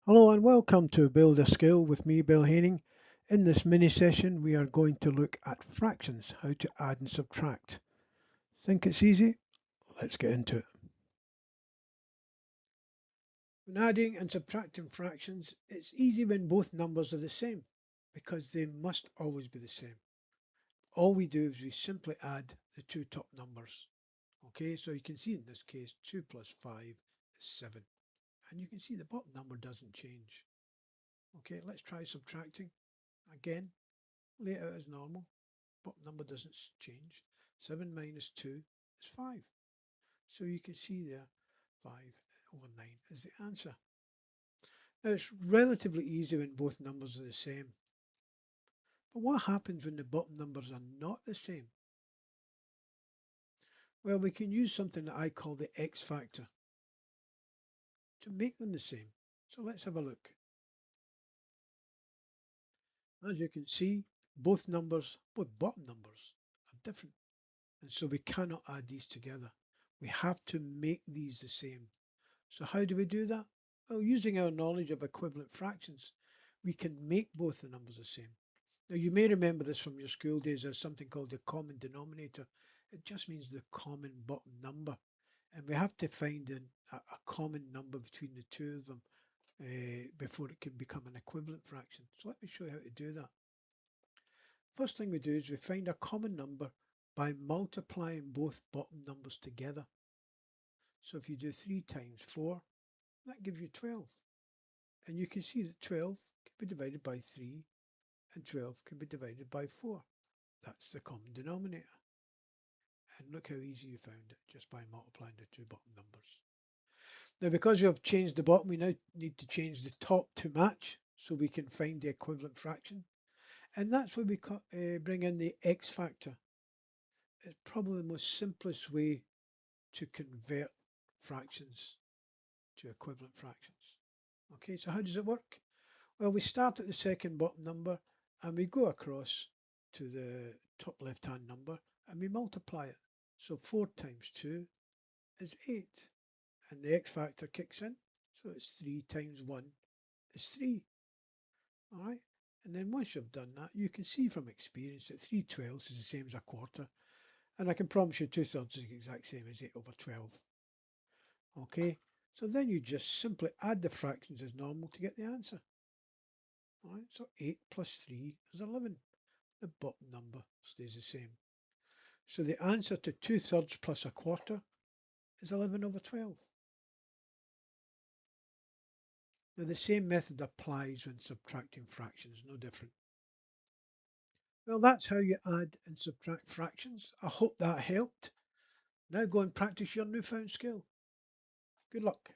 Hello and welcome to Build a Skill with me, Bill Haining. In this mini session, we are going to look at fractions, how to add and subtract. Think it's easy? Let's get into it. When adding and subtracting fractions, it's easy when both numbers are the same because they must always be the same. All we do is we simply add the two top numbers. Okay, so you can see in this case 2 plus 5 is 7. And you can see the bottom number doesn't change. Okay, let's try subtracting. Again, lay it out as normal. Bottom number doesn't change. 7 minus 2 is 5. So you can see there 5 over 9 is the answer. Now it's relatively easy when both numbers are the same. But what happens when the bottom numbers are not the same? Well, we can use something that I call the X factor to make them the same. So let's have a look. As you can see, both bottom numbers are different. And so we cannot add these together. We have to make these the same. So how do we do that? Well, using our knowledge of equivalent fractions, we can make both the numbers the same. Now, you may remember this from your school days as something called the common denominator. It just means the common bottom number. And we have to find a common number between the two of them before it can become an equivalent fraction. So let me show you how to do that. First thing we do is we find a common number by multiplying both bottom numbers together. So if you do 3 times 4, that gives you 12. And you can see that 12 can be divided by 3 and 12 can be divided by 4. That's the common denominator. And look how easy you found it just by multiplying the two bottom numbers. Now, because we have changed the bottom, we now need to change the top to match so we can find the equivalent fraction. And that's where we bring in the X factor. It's probably the most simplest way to convert fractions to equivalent fractions. Okay, so how does it work? Well, we start at the second bottom number and we go across to the top left-hand number and we multiply it. So 4 times 2 is 8. And the X factor kicks in. So it's 3 times 1 is 3. All right. And then once you've done that, you can see from experience that 3/12 is the same as a quarter. And I can promise you 2/3 is the exact same as 8 over 12. Okay. So then you just simply add the fractions as normal to get the answer. All right. So 8 plus 3 is 11. The bottom number stays the same. So the answer to 2/3 plus a quarter is 11 over 12. Now the same method applies when subtracting fractions, no different. Well, that's how you add and subtract fractions. I hope that helped. Now go and practice your newfound skill. Good luck.